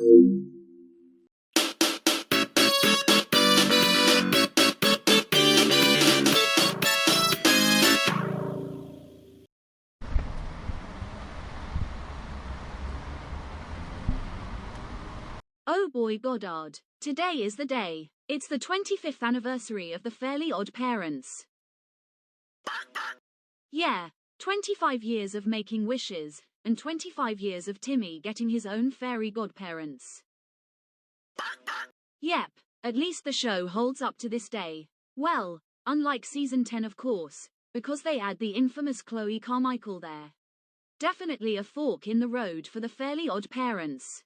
Oh boy, Goddard. Today is the day. It's the 25th anniversary of the Fairly Odd Parents. Yeah, 25 years of making wishes, and 25 years of Timmy getting his own fairy godparents. Yep, at least the show holds up to this day. Well, unlike season 10 of course, because they add the infamous Chloe Carmichael there. Definitely a fork in the road for the Fairly Odd Parents.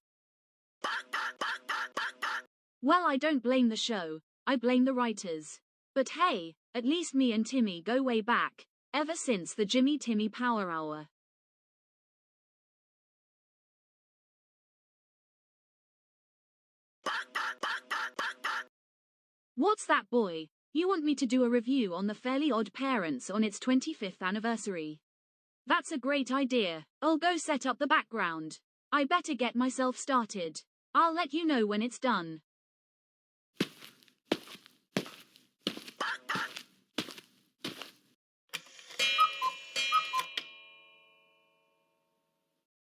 Well, I don't blame the show, I blame the writers. But hey, at least me and Timmy go way back, ever since the Jimmy Timmy Power Hour. What's that, boy? You want me to do a review on the Fairly Odd Parents on its 25th anniversary? That's a great idea. I'll go set up the background. I better get myself started. I'll let you know when it's done.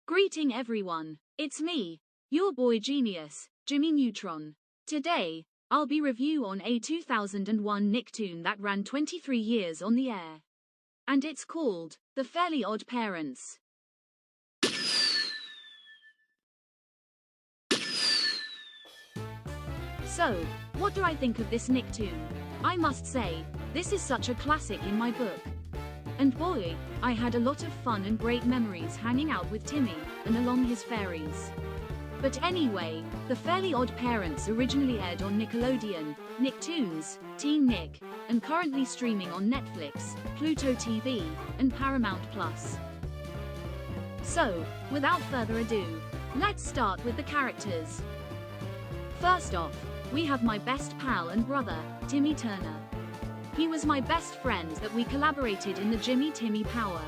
Greeting everyone, it's me, your boy genius, Jimmy Neutron. Today, I'll be review on a 2001 Nicktoon that ran 23 years on the air. And it's called, The Fairly Odd Parents. So, what do I think of this Nicktoon? I must say, this is such a classic in my book. And boy, I had a lot of fun and great memories hanging out with Timmy, and along his fairies. But anyway, The Fairly Odd Parents originally aired on Nickelodeon, Nicktoons, Teen Nick, and currently streaming on Netflix, Pluto TV, and Paramount Plus. So, without further ado, let's start with the characters. First off, we have my best pal and brother, Timmy Turner. He was my best friend that we collaborated in the Jimmy Timmy Power.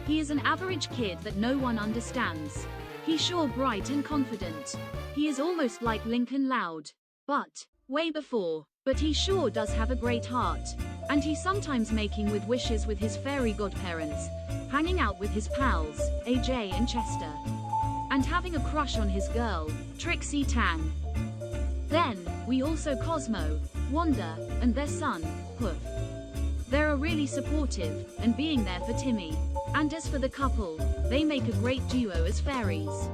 He is an average kid that no one understands. He's sure bright and confident. He is almost like Lincoln Loud. But, way before, but he sure does have a great heart. And he's sometimes making with wishes with his fairy godparents, hanging out with his pals, AJ and Chester. And having a crush on his girl, Trixie Tang. Then, we also Cosmo, Wanda, and their son, Poof. They're really supportive, and being there for Timmy. And as for the couple, they make a great duo as fairies.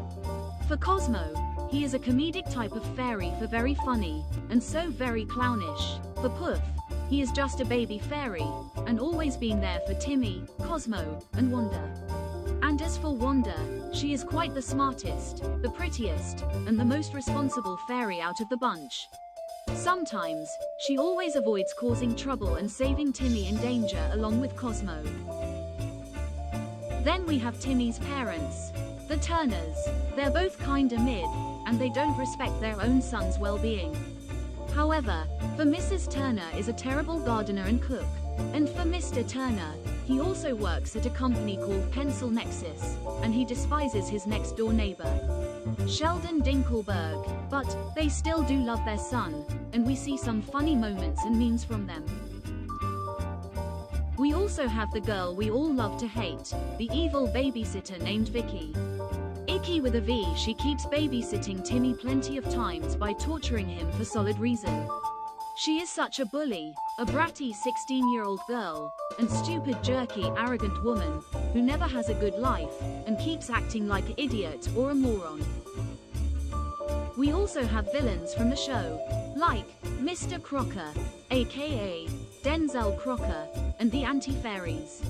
For Cosmo, he is a comedic type of fairy for very funny, and so very clownish. For Poof, he is just a baby fairy, and always being there for Timmy, Cosmo, and Wanda. And as for Wanda, she is quite the smartest, the prettiest, and the most responsible fairy out of the bunch. Sometimes, she always avoids causing trouble and saving Timmy in danger along with Cosmo. Then we have Timmy's parents, the Turners. They're both kinda mid, and they don't respect their own son's well-being. However, for Mrs. Turner is a terrible gardener and cook, and for Mr. Turner, he also works at a company called Pencil Nexus, and he despises his next-door neighbor, Sheldon Dinkelberg, but they still do love their son, and we see some funny moments and memes from them. We also have the girl we all love to hate, the evil babysitter named Vicky. Icky with a V, she keeps babysitting Timmy plenty of times by torturing him for solid reason. She is such a bully, a bratty 16-year-old girl, and stupid jerky arrogant woman, who never has a good life, and keeps acting like an idiot or a moron. We also have villains from the show, like Mr. Crocker, aka Denzel Crocker, and the Anti-Fairies.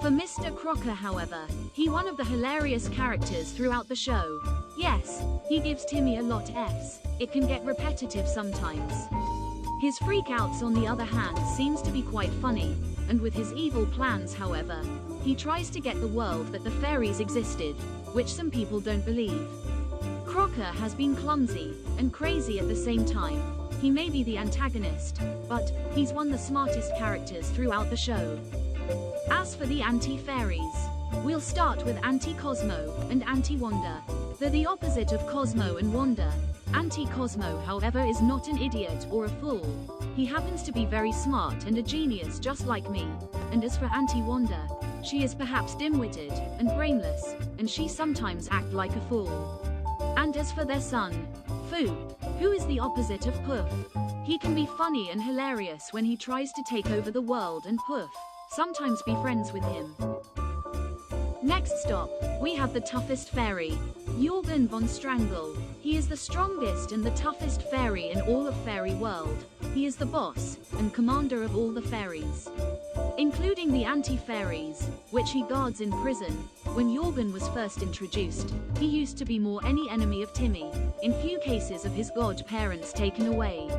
For Mr. Crocker, however, he's one of the hilarious characters throughout the show. Yes, he gives Timmy a lot F's. It can get repetitive sometimes. His freakouts on the other hand seems to be quite funny, and with his evil plans however, he tries to get the world that the fairies existed, which some people don't believe. Crocker has been clumsy, and crazy at the same time. He may be the antagonist, but he's one of the smartest characters throughout the show. As for the anti-fairies, we'll start with Anti-Cosmo and Anti-Wanda. They're the opposite of Cosmo and Wanda. Anti-Cosmo, however, is not an idiot or a fool. He happens to be very smart and a genius just like me. And as for Anti-Wanda, she is perhaps dim-witted and brainless, and she sometimes acts like a fool. And as for their son, Foo, who is the opposite of Poof. He can be funny and hilarious when he tries to take over the world, and Poof sometimes be friends with him. Next stop, we have the toughest fairy, Jorgen von Strangle. He is the strongest and the toughest fairy in all of fairy world. He is the boss and commander of all the fairies, including the anti-fairies, which he guards in prison. When Jorgen was first introduced, he used to be more any enemy of Timmy, in few cases of his godparents taken away.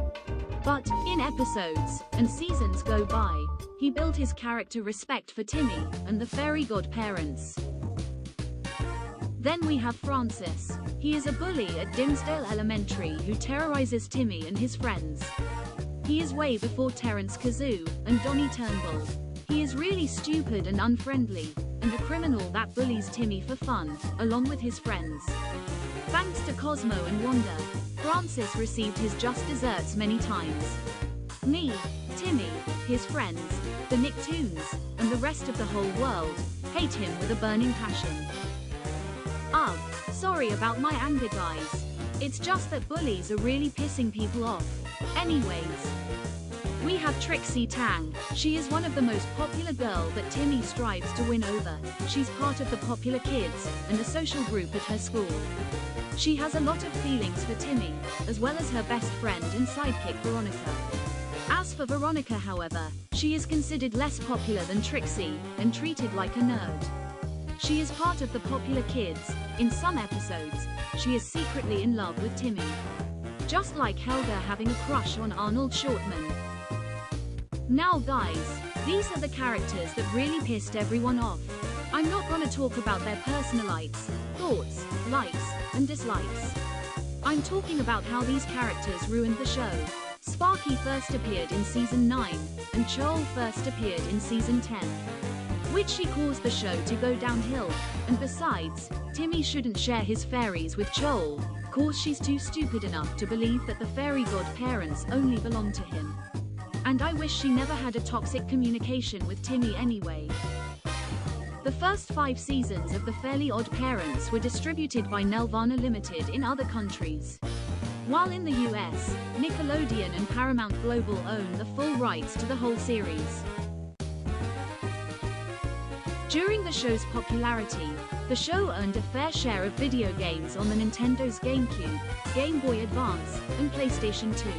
But, in episodes and seasons go by, he built his character respect for Timmy and the fairy godparents. Then we have Francis. He is a bully at Dimsdale Elementary who terrorizes Timmy and his friends. He is way before Terence Kazoo and Donnie Turnbull. He is really stupid and unfriendly, and a criminal that bullies Timmy for fun, along with his friends. Thanks to Cosmo and Wanda, Francis received his just desserts many times. Me, Timmy, his friends, the Nicktoons, and the rest of the whole world hate him with a burning passion. Ugh, sorry about my anger, guys. It's just that bullies are really pissing people off. Anyways, we have Trixie Tang. She is one of the most popular girls that Timmy strives to win over. She's part of the popular kids and a social group at her school. She has a lot of feelings for Timmy, as well as her best friend and sidekick Veronica. As for Veronica, however, she is considered less popular than Trixie and treated like a nerd. She is part of the popular kids. In some episodes, she is secretly in love with Timmy. Just like Helga having a crush on Arnold Shortman. Now guys, these are the characters that really pissed everyone off. I'm not gonna talk about their personalities, thoughts, likes, and dislikes. I'm talking about how these characters ruined the show. Sparky first appeared in season 9, and Joel first appeared in season 10. Which she caused the show to go downhill, and besides, Timmy shouldn't share his fairies with Joel, cause she's too stupid enough to believe that the fairy godparents only belong to him. And I wish she never had a toxic communication with Timmy anyway. The first 5 seasons of The Fairly Odd Parents were distributed by Nelvana Limited in other countries. While in the US, Nickelodeon and Paramount Global own the full rights to the whole series. During the show's popularity, the show earned a fair share of video games on the Nintendo's GameCube, Game Boy Advance, and PlayStation 2.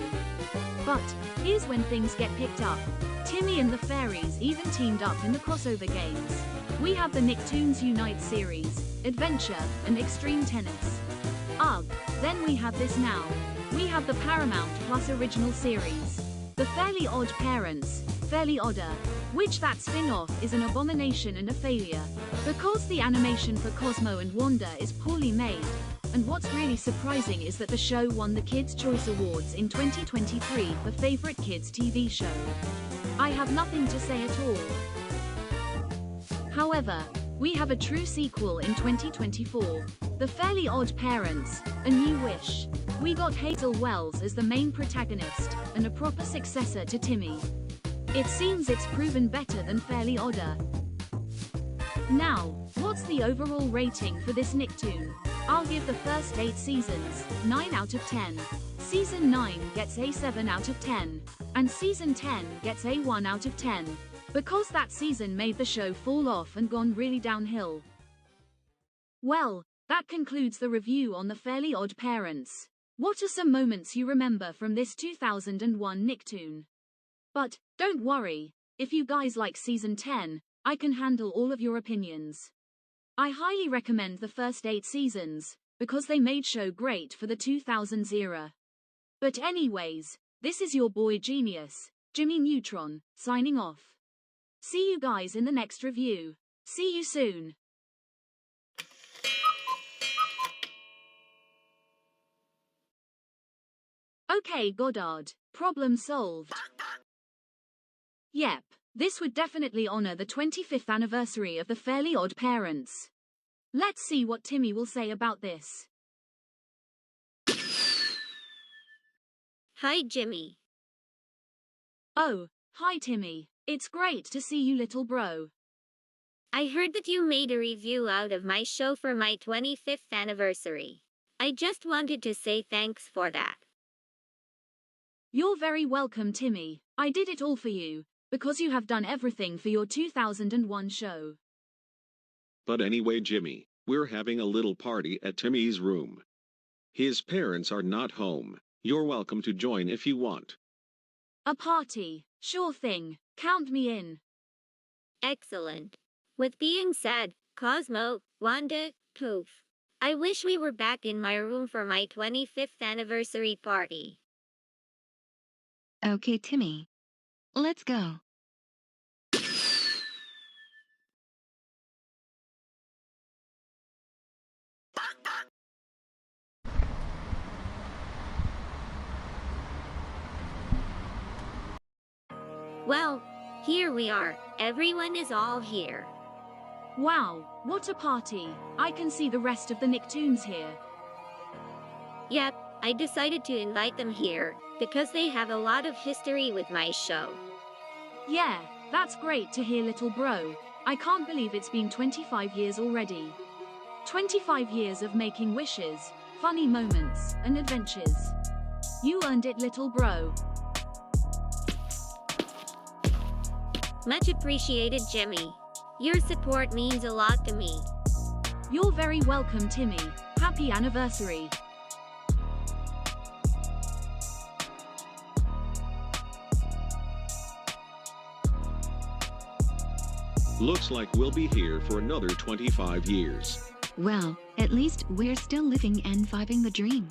But, here's when things get picked up. Timmy and the fairies even teamed up in the crossover games. We have the Nicktoons Unite series, Adventure, and Extreme Tennis. Ugh, then we have this now. We have the Paramount Plus original series, The Fairly Odd Parents, Fairly Odder, which that spin-off is an abomination and a failure, because the animation for Cosmo and Wanda is poorly made, and what's really surprising is that the show won the Kids' Choice Awards in 2023 for Favorite Kids TV Show. I have nothing to say at all. However, we have a true sequel in 2024, The Fairly Odd Parents, A New Wish. We got Hazel Wells as the main protagonist, and a proper successor to Timmy. It seems it's proven better than Fairly Odder. Now, what's the overall rating for this Nicktoon? I'll give the first 8 seasons 9 out of 10. Season 9 gets a 7 out of 10, and Season 10 gets a 1 out of 10, because that season made the show fall off and gone really downhill. Well, that concludes the review on The Fairly Odd Parents. What are some moments you remember from this 2001 Nicktoon? But, don't worry, if you guys like Season 10, I can handle all of your opinions. I highly recommend the first 8 seasons, because they made show great for the 2000s era. But anyways, this is your boy Genius, Jimmy Neutron, signing off. See you guys in the next review. See you soon. Okay, Goddard, problem solved. Yep, this would definitely honor the 25th anniversary of The Fairly Odd Parents. Let's see what Timmy will say about this. Hi, Jimmy. Oh, hi Timmy. It's great to see you, little bro. I heard that you made a review out of my show for my 25th anniversary. I just wanted to say thanks for that. You're very welcome, Timmy. I did it all for you, because you have done everything for your 2001 show. But anyway, Jimmy, we're having a little party at Timmy's room. His parents are not home. You're welcome to join if you want. A party? Sure thing. Count me in. Excellent. With being said, Cosmo, Wanda, Poof. I wish we were back in my room for my 25th anniversary party. Okay, Timmy. Let's go. Well, here we are. Everyone is all here. Wow, what a party. I can see the rest of the Nicktoons here. Yep, I decided to invite them here, because they have a lot of history with my show. Yeah, that's great to hear, little bro. I can't believe it's been 25 years already. 25 years of making wishes, funny moments, and adventures. You earned it, little bro. Much appreciated, Jimmy. Your support means a lot to me. You're very welcome, Timmy. Happy anniversary. Looks like we'll be here for another 25 years. Well, at least we're still living and vibing the dream.